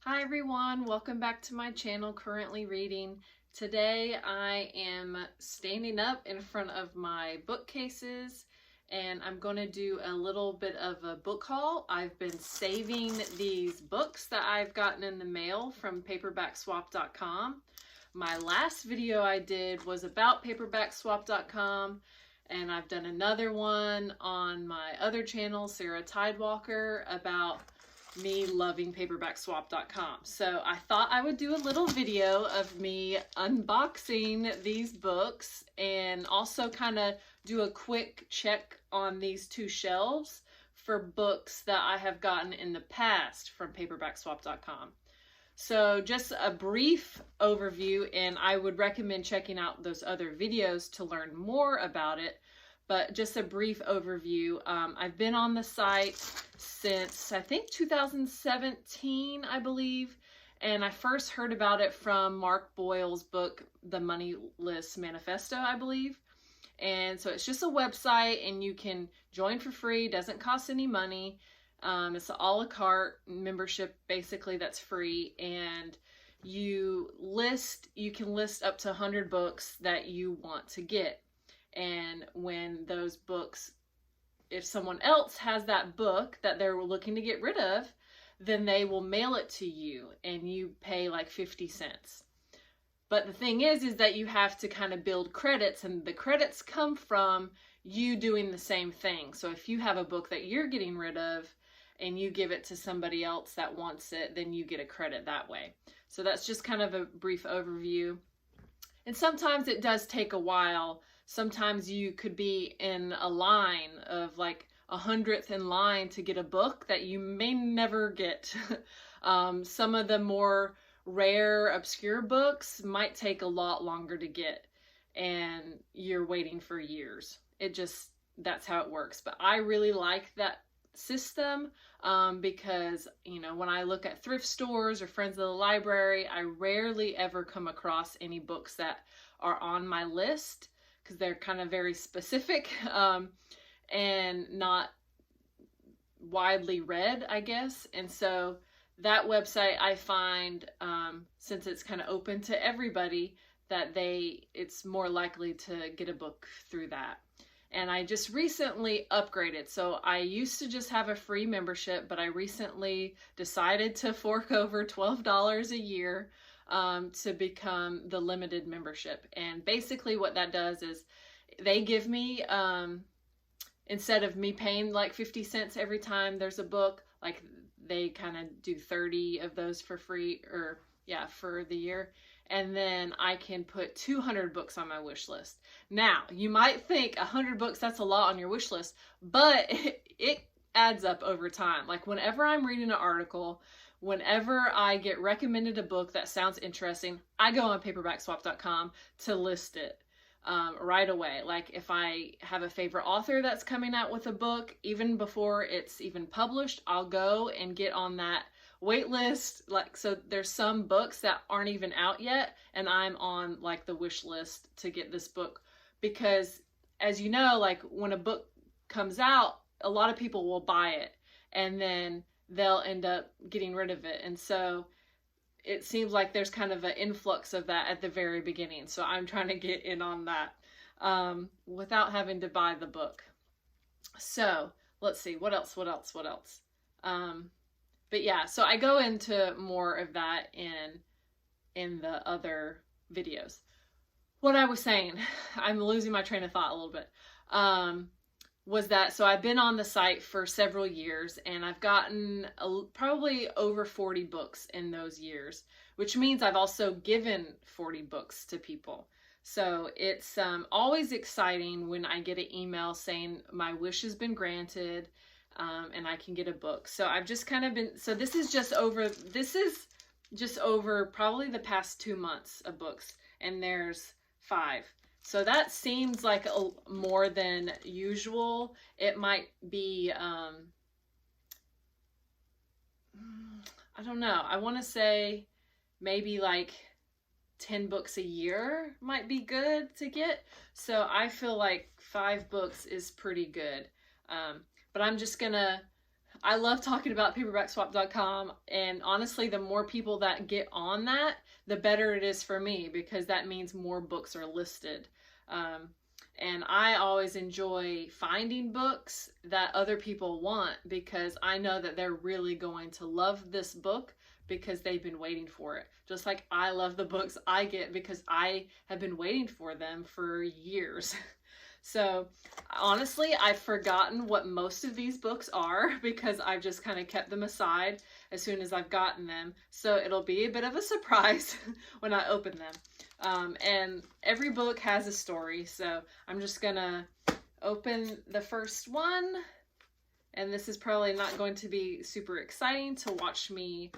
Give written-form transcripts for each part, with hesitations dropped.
Hi everyone, welcome back to my channel, Currently Reading. Today I am standing up in front of my bookcases and I'm going to do a little bit of a book haul. I've been saving these books that I've gotten in the mail from Paperbackswap.com. My last video I did was about Paperbackswap.com, and I've done another one on my other channel, Sarah Tidewalker, about me loving Paperbackswap.com. So I thought I would do a little video of me unboxing these books and also kind of do a quick check on these two shelves for books that I have gotten in the past from Paperbackswap.com. So just a brief overview, and I would recommend checking out those other videos to learn more about it. But just a brief overview. I've been on the site since I think 2017, I believe. And I first heard about it from Mark Boyle's book, The Money List Manifesto, I believe. And so it's just a website and you can join for free, doesn't cost any money. It's an a la carte membership, basically, that's free. And you can list up to 100 books that you want to get. And when those books, if someone else has that book that they're looking to get rid of, then they will mail it to you and you pay like 50 cents. But the thing is that you have to kind of build credits, and the credits come from you doing the same thing. So if you have a book that you're getting rid of and you give it to somebody else that wants it, then you get a credit that way. So that's just kind of a brief overview. And sometimes it does take a while. Sometimes you could be in a line of like 100th in line to get a book that you may never get. Some of the more rare, obscure books might take a lot longer to get, and you're waiting for years. That's how it works. But I really like that system because, you know, when I look at thrift stores or friends of the library, I rarely ever come across any books that are on my list, because they're kind of very specific and not widely read, I guess. And so that website, I find, since it's kind of open to everybody, that it's more likely to get a book through that. And I just recently upgraded. So I used to just have a free membership, but I recently decided to fork over $12 a year to become the limited membership. And basically what that does is they give me, instead of me paying like 50 cents every time there's a book, like they kind of do 30 of those for free, or yeah, for the year. And then I can put 200 books on my wish list. Now, you might think 100 books, that's a lot on your wish list, but it adds up over time. Like whenever I'm reading an article, whenever I get recommended a book that sounds interesting, I go on Paperbackswap.com to list it right away. Like if I have a favorite author that's coming out with a book, even before it's even published, I'll go and get on that wait list. Like, so there's some books that aren't even out yet, and I'm on like the wish list to get this book, because as you know, like when a book comes out, a lot of people will buy it and then they'll end up getting rid of it. And so it seems like there's kind of an influx of that at the very beginning. So I'm trying to get in on that without having to buy the book. So let's see, what else? But yeah, so I go into more of that in the other videos. What I was saying, I'm losing my train of thought a little bit, was that, so I've been on the site for several years and I've gotten probably over 40 books in those years, which means I've also given 40 books to people. So it's always exciting when I get an email saying my wish has been granted, and I can get a book. So I've just kind of been, so this is just over probably the past 2 months of books, and there's 5. So that seems like more than usual. It might be, I don't know. I want to say maybe like 10 books a year might be good to get. So I feel like 5 books is pretty good. But I'm just gonna I love talking about paperbackswap.com, and honestly, the more people that get on that, the better it is for me, because that means more books are listed. And I always enjoy finding books that other people want, because I know that they're really going to love this book because they've been waiting for it. Just like I love the books I get because I have been waiting for them for years. So honestly, I've forgotten what most of these books are because I've just kind of kept them aside as soon as I've gotten them. So it'll be a bit of a surprise when I open them. And every book has a story, so I'm just gonna open the first one. And this is probably not going to be super exciting to watch me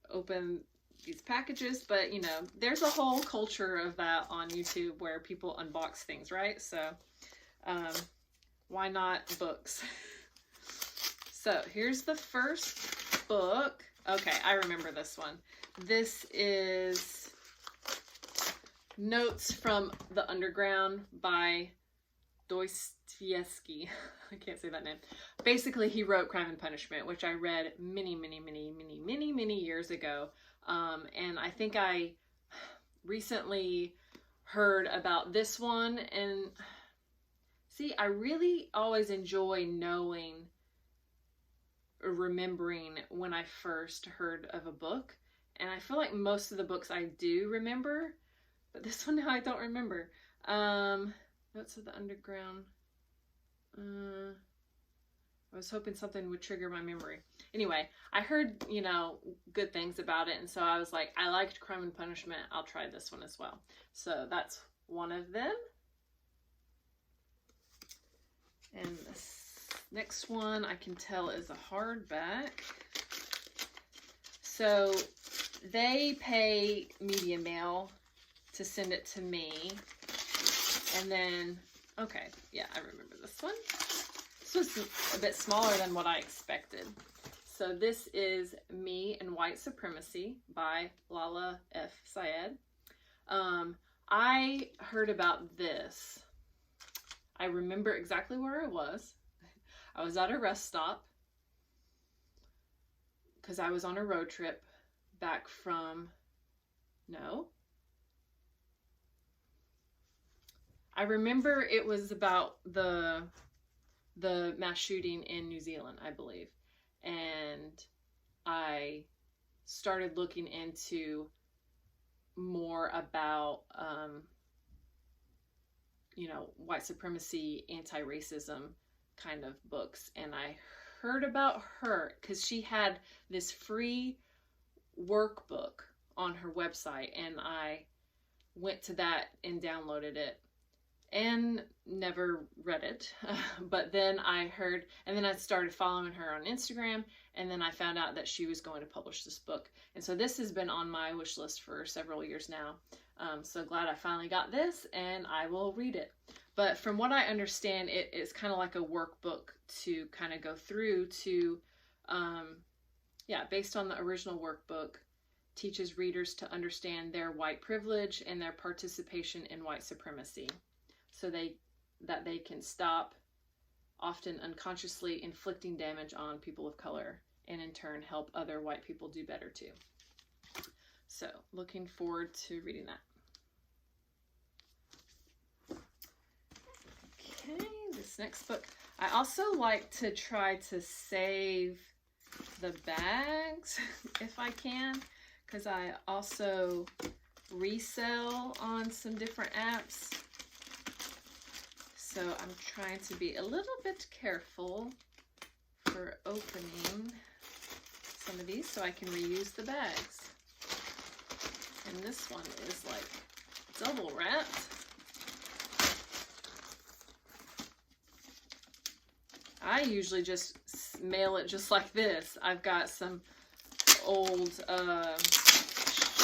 open these packages, but you know, there's a whole culture of that on YouTube where people unbox things, right? So why not books? So here's the first book. Okay, I remember this one. This is Notes from the Underground by Dostoevsky. I can't say that name. Basically, he wrote Crime and Punishment, which I read many years ago. And I think I recently heard about this one, and see, I really always enjoy knowing or remembering when I first heard of a book, and I feel like most of the books I do remember, but this one now I don't remember. Notes of the Underground. I was hoping something would trigger my memory. Anyway, I heard, you know, good things about it, and so I was like, I liked Crime and Punishment, I'll try this one as well. So that's one of them. And this next one I can tell is a hardback. So they pay Media Mail to send it to me. And then, okay, yeah, I remember this one. This was a bit smaller than what I expected. So this is Me and White Supremacy by Lala F. Syed. I heard about this. I remember exactly where I was. I was at a rest stop because I was on a road trip back from, I remember it was about the mass shooting in New Zealand, I believe. And I started looking into more about, you know, white supremacy, anti-racism kind of books. And I heard about her because she had this free workbook on her website, and I went to that and downloaded it and never read it. But then I heard, and then I started following her on Instagram, and then I found out that she was going to publish this book. And so this has been on my wish list for several years now. So glad I finally got this, and I will read it. But from what I understand, it's kind of like a workbook to kind of go through to, based on the original workbook, teaches readers to understand their white privilege and their participation in white supremacy, so that they can stop often unconsciously inflicting damage on people of color, and in turn help other white people do better too. So looking forward to reading that. Okay, this next book. I also like to try to save the bags if I can, because I also resell on some different apps. So I'm trying to be a little bit careful for opening some of these so I can reuse the bags. And this one is like double wrapped. I usually just mail it just like this. I've got some old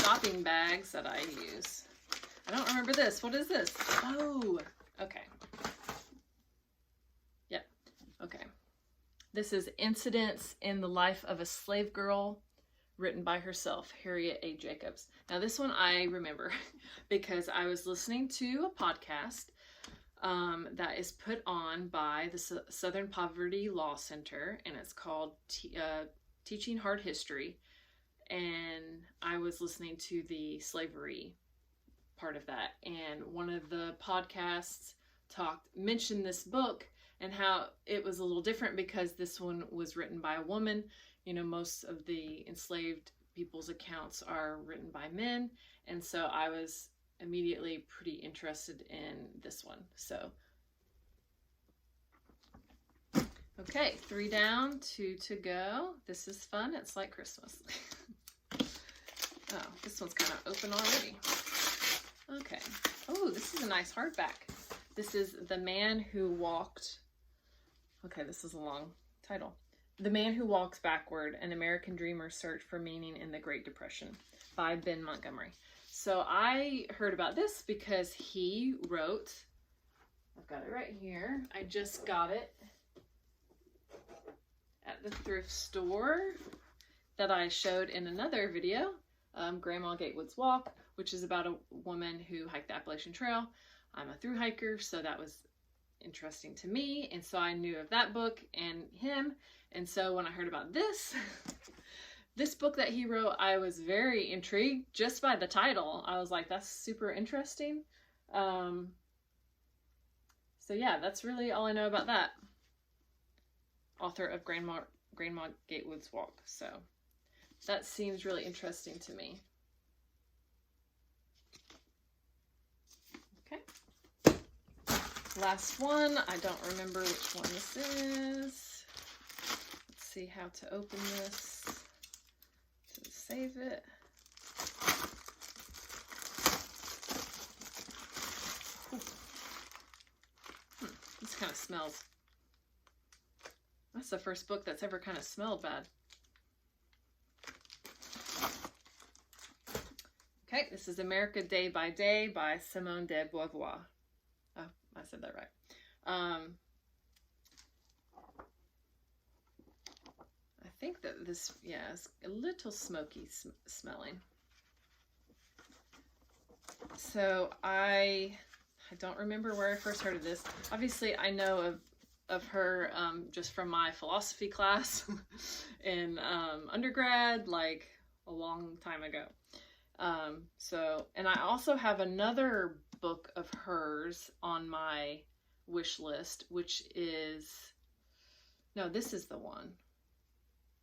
shopping bags that I use. I don't remember this. What is this? Oh, okay. Yep, okay. This is Incidents in the Life of a Slave Girl, written by herself, Harriet A. Jacobs. Now this one I remember because I was listening to a podcast that is put on by the Southern Poverty Law Center, and it's called Teaching Hard History. And I was listening to the slavery part of that, and one of the podcasts mentioned this book and how it was a little different because this one was written by a woman. You know, most of the enslaved people's accounts are written by men, and so I was immediately pretty interested in this one. So okay, 3 down, 2 to go. This is fun. It's like Christmas. Oh, this one's kind of open already. Okay. Oh, this is a nice hardback. This is The Man Who Walked. Okay, this is a long title. The Man Who Walks Backward, An American Dreamer's Search for Meaning in the Great Depression by Ben Montgomery. So I heard about this because he wrote, I've got it right here. I just got it at the thrift store that I showed in another video, Grandma Gatewood's Walk, which is about a woman who hiked the Appalachian Trail. I'm a thru hiker, so that was interesting to me, and so I knew of that book and him, and so when I heard about this this book that he wrote, I was very intrigued just by the title. I was like, that's super interesting. So yeah, that's really all I know about that. Author of Grandma Gatewood's Walk. So that seems really interesting to me. Okay. Last one. I don't remember which one this is. Let's see how to open this to save it. This kind of smells. That's the first book that's ever kind of smelled bad. Okay, this is America Day by Day by Simone de Boivoir. Oh, I said that right. I think that this, yeah, is a little smoky smelling. So I don't remember where I first heard of this. Obviously, I know of her just from my philosophy class in undergrad, like a long time ago. And I also have another book of hers on my wish list, which is, no, this is the one.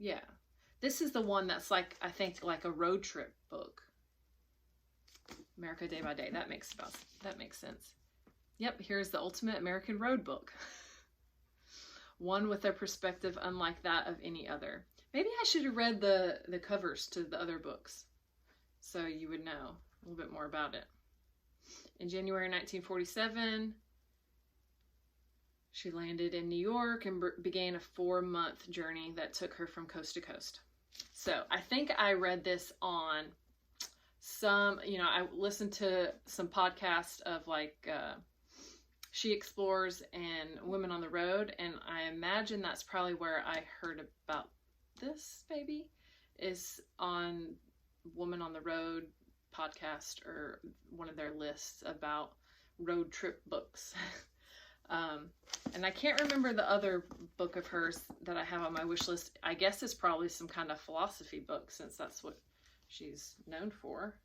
Yeah, this is the one that's like, I think like a road trip book. America Day by Day. That makes sense. Yep, here's the ultimate American road book. One with a perspective unlike that of any other. Maybe I should have read the covers to the other books, so you would know a little bit more about it. In January 1947, she landed in New York and began a 4-month journey that took her from coast to coast. So I think I read this on some, I listened to some podcasts of like She Explores and Women on the Road, and I imagine that's probably where I heard about this, maybe, is on Woman on the Road podcast or one of their lists about road trip books. And I can't remember the other book of hers that I have on my wish list. I guess it's probably some kind of philosophy book, since that's what she's known for.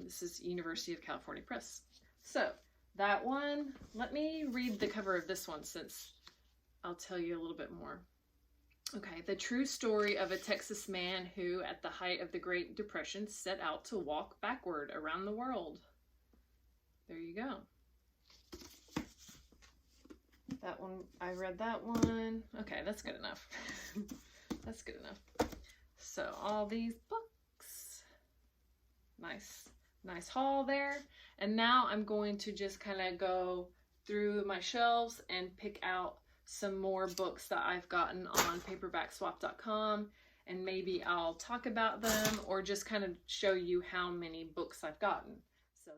This is University of California Press. So that one, let me read the cover of this one, since I'll tell you a little bit more. Okay, the true story of a Texas man who, at the height of the Great Depression, set out to walk backward around the world. There you go. That one, I read that one. Okay, that's good enough. That's good enough. So all these books. Nice haul there. And now I'm going to just kind of go through my shelves and pick out some more books that I've gotten on paperbackswap.com, and maybe I'll talk about them or just kind of show you how many books I've gotten. So